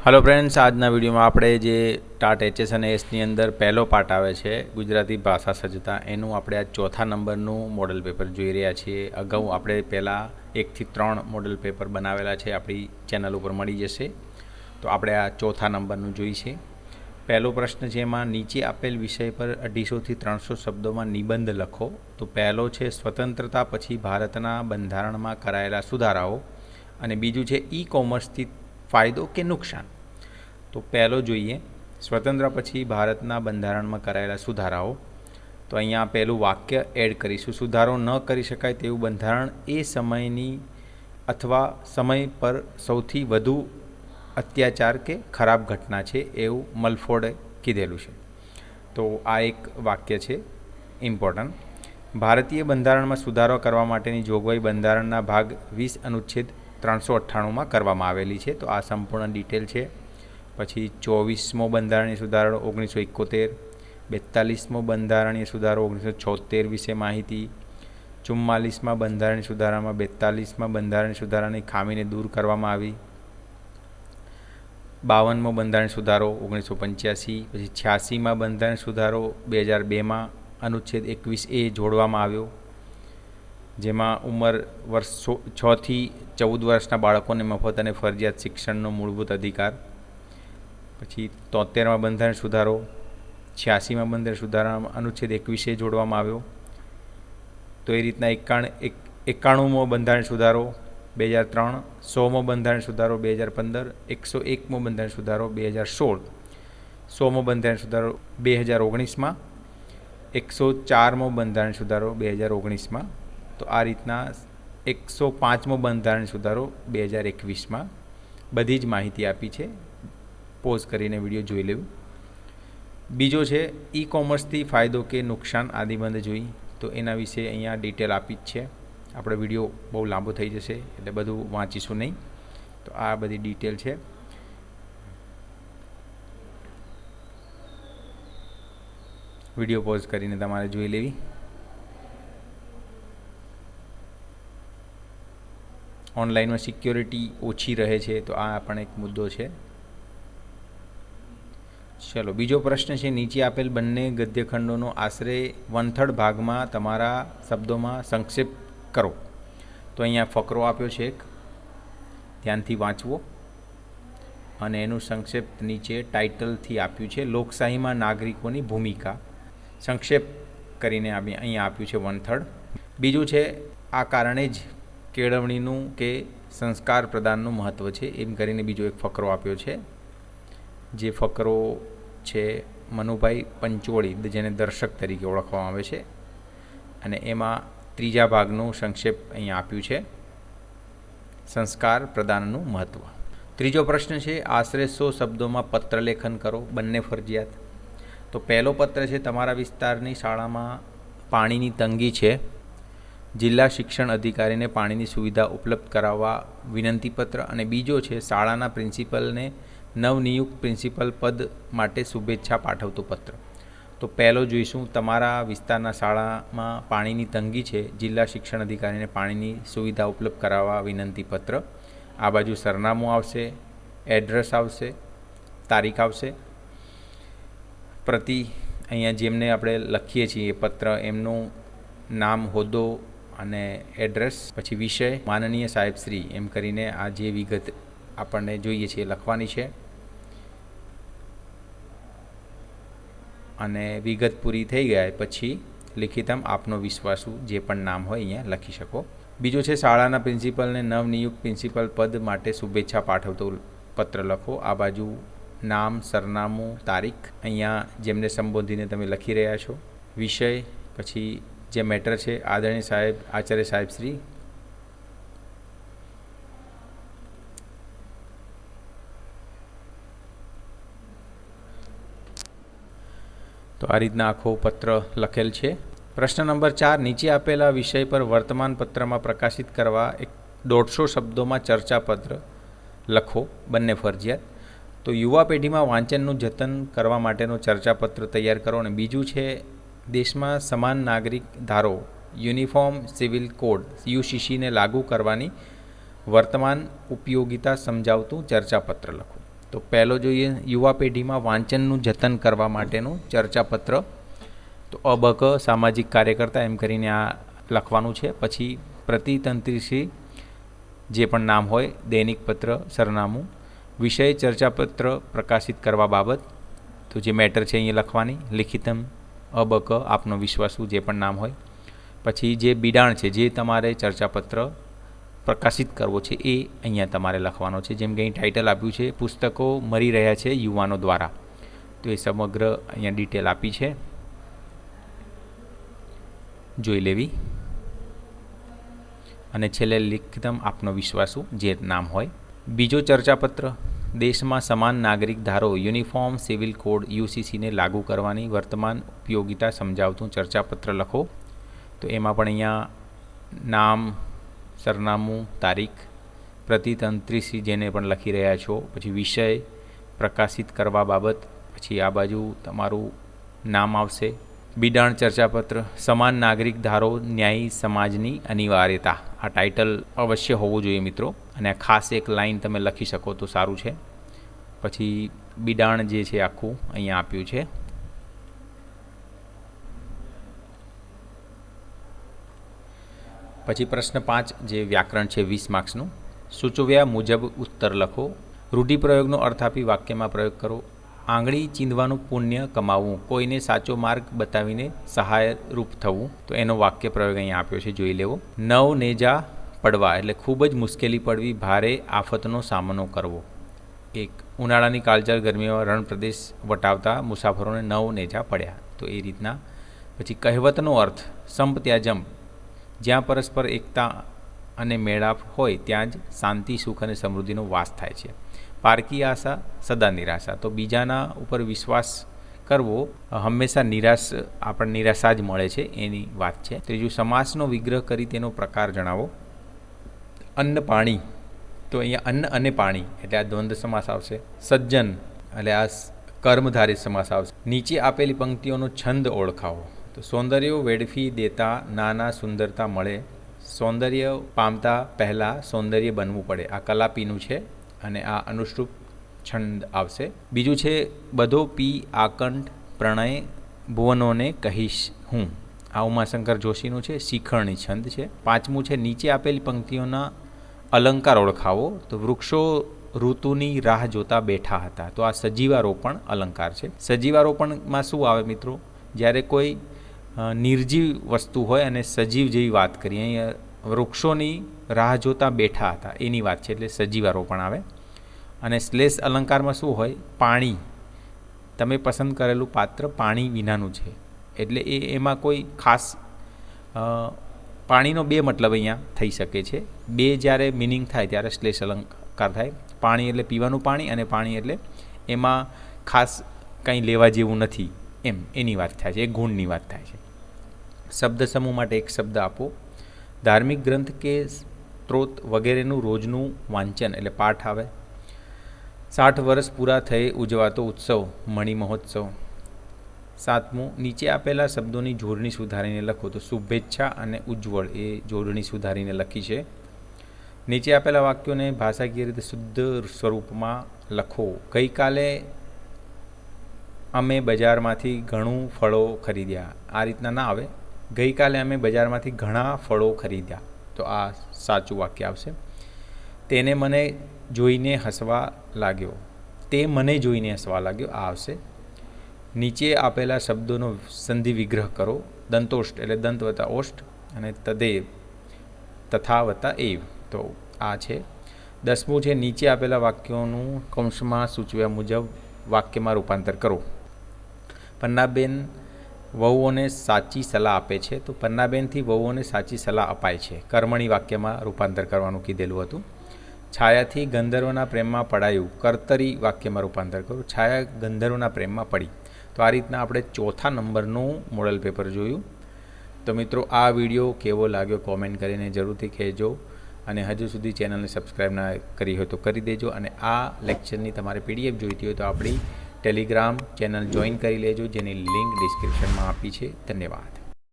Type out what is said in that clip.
Hello friends, આજના વિડીયોમાં આપણે જે ટાટ એચએસ અને એસની અંદર પહેલો પાર્ટ આવે છે ગુજરાતી ભાષા સજ્જતા, એનું આપણે આ ચોથા નંબરનું મોડલ પેપર જોઈ રહ્યા છીએ. અગાઉ આપણે પહેલાં 1 થી 3 મોડલ પેપર બનાવેલા છે, આપણી ચેનલ ઉપર મળી જશે. તો આપણે આ ચોથા નંબરનું જોઈશે. પહેલો પ્રશ્ન છે, એમાં નીચે આપેલ વિષય પર 250 થી 300 શબ્દોમાં નિબંધ લખો. તો પહેલો છે સ્વતંત્રતા પછી ભારતના બંધારણમાં કરાયેલા સુધારાઓ, અને બીજું છે ઈ કોમર્સથી ફાયદો કે નુકસાન. તો પહેલો જોઈએ, સ્વતંત્ર પછી ભારતના બંધારણમાં કરાયેલા સુધારાઓ. તો અહીંયા પહેલું વાક્ય એડ કરીશું. સુધારો ન કરી શકાય તેવું બંધારણ એ સમયની અથવા સમય પર સૌથી વધુ અત્યાચાર કે ખરાબ ઘટના છે એવું મલફોર્ડે કીધેલું છે. તો આ એક વાક્ય છે ઇમ્પોર્ટન્ટ. ભારતીય બંધારણમાં સુધારો કરવા માટેની જોગવાઈ બંધારણના ભાગ 20 અનુચ્છેદ 398માં કરવામાં આવેલી છે. તો આ સંપૂર્ણ ડિટેલ છે. પછી 24મો બંધારણીય સુધારો 1971, 42મો બંધારણીય સુધારો 1976 વિશે માહિતી, 44મા બંધારણીય સુધારામાં 42મા બંધારણીય સુધારાની ખામીને દૂર કરવામાં આવી, 52મો બંધારણીય સુધારો 1985, પછી 86મા બંધારણીય સુધારો 2002માં અનુચ્છેદ 21A જોડવામાં આવ્યો, જેમાં ઉંમર વર્ષ 6 થી 14 વર્ષના બાળકોને મફત અને ફરજિયાત શિક્ષણનો મૂળભૂત અધિકાર. પછી 73મા બંધારણ સુધારો, 86મા બંધારણ સુધારામાં અનુચ્છેદ 21A જોડવામાં આવ્યો. તો એ રીતના 91મો બંધારણ સુધારો 2003, 100મો બંધારણ સુધારો 2015, 101મો બંધારણ સુધારો 2016, 100મો બંધારણ સુધારો 2019માં, 104મો બંધારણ સુધારો 2019માં. તો આ રીતના 105મો બંધારણ સુધારો 2021માં બધી જ માહિતી આપી છે. પોઝ કરીને વિડીયો જોઈ લેવું. બીજો છે ઈ કોમર્સથી ફાયદો કે નુકસાન, આ નિબંધ જોઈ. તો એના વિશે અહીંયા ડિટેલ આપી જ છે. આપણે વિડીયો બહુ લાંબો થઈ જશે એટલે બધું વાંચીશું નહીં. તો આ બધી ડિટેલ છે. વિડીયો પોઝ કરીને તમારે જોઈ લેવી. ઓનલાઈનમાં સિક્યોરિટી ઓછી રહે છે, તો આ પણ એક મુદ્દો છે. ચલો, બીજો પ્રશ્ન છે, નીચે આપેલ બંને ગદ્યખંડોનો આશરે 1/3 ભાગમાં તમારા શબ્દોમાં સંક્ષેપ કરો. તો અહીંયા ફકરો આપ્યો છે એક, ધ્યાનથી વાંચવો. અને એનું સંક્ષેપ નીચે ટાઇટલથી આપ્યું છે, લોકશાહીમાં નાગરિકોની ભૂમિકા. સંક્ષેપ કરીને અહીંયા આપ્યું છે 1/3. બીજું છે, આ કારણે જ કેળવણીનું કે સંસ્કાર પ્રદાનનું મહત્ત્વ છે, એમ કરીને બીજો એક ફકરો આપ્યો છે. જે ફકરો છે મનુભાઈ પંચોળી, જેને દર્શક તરીકે ઓળખવામાં આવે છે. અને એમાં ત્રીજા ભાગનું સંક્ષેપ અહીંયા આપ્યું છે, સંસ્કાર પ્રદાનનું મહત્ત્વ. ત્રીજો પ્રશ્ન છે, આશરે 100 શબ્દોમાં પત્રલેખન કરો, બંને ફરજિયાત. તો પહેલો પત્ર છે, તમારા વિસ્તારની શાળામાં પાણીની તંગી છે, જિલ્લા શિક્ષણ અધિકારીને પાણીની સુવિધા ઉપલબ્ધ કરાવવા વિનંતીપત્ર. અને બીજો છે, શાળાના પ્રિન્સિપલને નવનિયુક્ત પ્રિન્સિપલ પદ માટે શુભેચ્છા પાઠવતું પત્ર. તો પહેલો જોઈશું, તમારા વિસ્તારના શાળામાં પાણીની તંગી છે, જિલ્લા શિક્ષણ અધિકારીને પાણીની સુવિધા ઉપલબ્ધ કરાવવા વિનંતીપત્ર. આ બાજુ સરનામું આવશે, એડ્રેસ આવશે, તારીખ આવશે. પ્રતિ અહીંયા જેમને આપણે લખીએ છીએ પત્ર, એમનું નામ, હોદ્દો અને એડ્રેસ. પછી વિષય માનનીય સાહેબશ્રી, એમ કરીને આ જે વિગત આપણને જોઈએ છે એ લખવાની છે. અને વિગત પૂરી થઈ ગયા પછી લિખિતમ આપનો વિશ્વાસુ, જે પણ નામ હોય અહીંયા લખી શકો. બીજો છે, શાળાના પ્રિન્સિપલને નવનિયુક્ત પ્રિન્સિપલ પદ માટે શુભેચ્છા પાઠવતો પત્ર લખો. આ બાજુ નામ, સરનામું, તારીખ અહીંયા જેમને સંબોધીને તમે લખી રહ્યા છો. વિષય, પછી જે મેટર છે, આદરણીય સાહેબ, આચાર્ય સાહેબશ્રી. તો આ રીતના આખો પત્ર લખેલ છે. પ્રશ્ન નંબર 4, નીચે આપેલા વિષય પર વર્તમાન પત્રમાં પ્રકાશિત કરવા 150 શબ્દોમાં ચર્ચાપત્ર લખો, બંને ફરજિયાત. તો યુવા પેઢીમાં વાંચનનું જતન કરવા માટેનો ચર્ચાપત્ર તૈયાર કરો. અને બીજું છે, દેશમાં સમાન નાગરિક ધારો યુનિફોર્મ સિવિલ કોડ યુસીસીને લાગુ કરવાની વર્તમાન ઉપયોગિતા સમજાવતું ચર્ચાપત્ર લખો. તો પહેલો જોઈએ યુવા પેઢીમાં વાંચનનું જતન કરવા માટેનું ચર્ચાપત્ર. તો અબક સામાજિક કાર્યકર્તા એમ કરીને આ લખવાનું છે. પછી પ્રતિતંત્રીશ્રી જે પણ નામ હોય, દૈનિક પત્ર સરનામું, વિષય ચર્ચાપત્ર પ્રકાશિત કરવા બાબત, તો જે મેટર છે અહીંયા લખવાની, લિખિતમ અબક આપનો વિશ્વાસુ જે પણ નામ હોય. પછી જે બિડાણ છે, જે તમારે ચર્ચાપત્ર પ્રકાશિત કરવો છે એ અહીંયા તમારે લખવાનો છે. જેમ કે અહીં ટાઇટલ આપ્યું છે પુસ્તકો મરી રહ્યા છે યુવાનો દ્વારા, તો એ સમગ્ર અહીંયા ડિટેલ આપી છે, જોઈ લેવી. અને છેલ્લે લિખિતમ આપનો વિશ્વાસુ જે નામ હોય. બીજો ચર્ચાપત્ર, દેશમાં સમાન નાગરિક ધારો યુનિફોર્મ સિવિલ કોડ યુસીસીને લાગુ કરવાની વર્તમાન ઉપયોગિતા સમજાવતું ચર્ચાપત્ર લખો. તો એમાં પણ અહીંયા નામ, સરનામું, તારીખ, પ્રતિતંત્રીશ્રી જેને પણ લખી રહ્યા છો, પછી વિષય પ્રકાશિત કરવા બાબત, પછી આ બાજુ તમારું નામ આવશે. બિડાણ ચર્ચાપત્ર, સમાન નાગરિક ધારો ન્યાયી સમાજની અનિવાર્યતા, આ ટાઇટલ અવશ્ય હોવું જોઈએ મિત્રો, અને આ ખાસ એક લાઈન તમે લખી શકો તો સારું છે. પછી બિડાણ જે છે આખું અહીંયા આપ્યું છે. પછી પ્રશ્ન 5 જે વ્યાકરણ છે 20 માર્ક્સનું, સૂચવ્યા મુજબ ઉત્તર લખો. રૂઢિપ્રયોગનો અર્થ આપી વાક્યમાં પ્રયોગ કરો. આંગળી ચીંધવાનું પુણ્ય કમાવવું, કોઈને સાચો માર્ગ બતાવીને સહાયરૂપ થવું, તો એનો વાક્ય પ્રયોગ અહીંયા આપ્યો છે, જોઈ લેવો. નવ નેજા પડવા એટલે ખૂબ જ મુશ્કેલી પડવી, ભારે આફતનો સામનો કરવો. એક, ઉનાળાની કાળઝાળ ગરમીમાં રણ પ્રદેશ વટાવતા મુસાફરોને નવ નેજા પડ્યા, તો એ રીતના. પછી કહેવતનો અર્થ, સંપ ત્યાં જંપ, જ્યાં પરસ્પર એકતા અને મેળાપ હોય ત્યાં જ શાંતિ, સુખ અને સમૃદ્ધિનો વાસ થાય છે. પારકી આશા સદા નિરાશા, તો બીજાના ઉપર વિશ્વાસ કરવો હંમેશા આપણને નિરાશા જ મળે છે, એની વાત છે. ત્રીજું, સમાસનો વિગ્રહ કરી તેનો પ્રકાર જણાવો. અન્ન પાણી, તો અહીંયા અન્ન અને પાણી એટલે આ દ્વંદ્વ સમાસ આવશે. સજ્જન એટલે આ કર્મધારી સમાસ આવશે. નીચે આપેલી પંક્તિઓનો છંદ ઓળખાવો. તો સૌંદર્ય વેડફી દેતા નાના સુંદરતા મળે, સૌંદર્ય પામતા પહેલાં સૌંદર્ય બનવું પડે, આ કલાપીનું છે અને આ અનુષ્ટુપ છંદ આવશે. બીજું છે બધો પી આકંઠ પ્રણય ભુવનોને કહીશ હું, આ ઉમાશંકર જોશીનું છે, શિખરણી છંદ છે. પાંચમું છે નીચે આપેલી પંક્તિઓના અલંકાર ઓળખાવો. તો વૃક્ષો ઋતુની રાહ જોતા બેઠા હતા, તો આ સજીવારોપણ અલંકાર છે. સજીવારોપણમાં શું આવે મિત્રો, જ્યારે કોઈ નિર્જીવ વસ્તુ હોય અને સજીવ જેવી વાત કરીએ, અહીંયા વૃક્ષોની રાહ જોતા બેઠા હતા એની વાત છે, એટલે સજીવારોપણ આવે. અને શ્લેષ અલંકારમાં શું હોય, પાણી, તમે પસંદ કરેલું પાત્ર પાણી વિનાનું છે, એટલે એમાં કોઈ ખાસ પાણીનો બે મતલબ અહીંયા થઈ શકે છે. બે જ્યારે મિનિંગ થાય ત્યારે શ્લેષ અલંકાર થાય. પાણી એટલે પીવાનું પાણી, અને પાણી એટલે એમાં ખાસ કંઈ લેવા જેવું નથી એમ, એની વાત થાય છે, એક ગુણની વાત થાય છે. શબ્દ સમૂહ માટે એક શબ્દ આપો. ધાર્મિક ગ્રંથ કે સ્ત્રોત વગેરેનું રોજનું વાંચન એટલે પાઠ આવે. 60 વર્ષ પૂરા થઈ ઉજવાતો ઉત્સવ મણિ મહોત્સવ. 7મું, નીચે આપેલા શબ્દોની જોડણી સુધારીને લખો. તો શુભેચ્છા અને ઉજ્જવળ એ જોડણી સુધારીને લખી છે. નીચે આપેલા વાક્યોને ભાષાકીય રીતે શુદ્ધ સ્વરૂપમાં લખો. ગઈકાલે અમે બજારમાંથી ઘણું ફળો ખરીદ્યા, આ રીતના ના આવે. ગઈકાલે અમે બજારમાંથી ઘણા ફળો ખરીદ્યા, તો આ સાચું વાક્ય આવશે. તેને મને જોઈને હસવા લાગ્યો, તે મને જોઈને હસવા લાગ્યો, આ આવશે. નીચે આપેલા શબ્દોનો સંધિ વિગ્રહ કરો. દંતોષ્ટ એટલે દંત વત્તા ઓષ્ટ, અને તદેવ તથા વત્તા એવ, તો આ છે. 10મું છે નીચે આપેલા વાક્યોનું કૌંસમાં સૂચવ્યા મુજબ વાક્યમાં રૂપાંતર કરો. પન્નાબેન વહુઓને સાચી સલાહ આપે છે, તો પન્નાબેનથી વહુઓને સાચી સલાહ અપાય છે, કર્મણી વાક્યમાં રૂપાંતર કરવાનું કીધેલું હતું. છાયાથી ગંધર્વના પ્રેમમાં પડાયું, કર્તરી વાક્યમાં રૂપાંતર કરો. છાયા ગંધર્વના પ્રેમમાં પડી, તો આ રીતના આપણે ચોથા નંબરનું મોડલ પેપર જોયું. તો મિત્રો આ વિડીયો કેવો લાગ્યો કોમેન્ટ કરીને જરૂરથી કહેજો, અને હજુ સુધી ચેનલને સબસ્ક્રાઈબ ના કરી હોય તો કરી દેજો. અને આ લેક્ચરની તમારે PDF જોઈતી હોય તો આપણી ટેલિગ્રામ ચેનલ જોઈન કરી લેજો, જેની લિંક ડિસ્ક્રિપ્શનમાં આપી છે. ધન્યવાદ.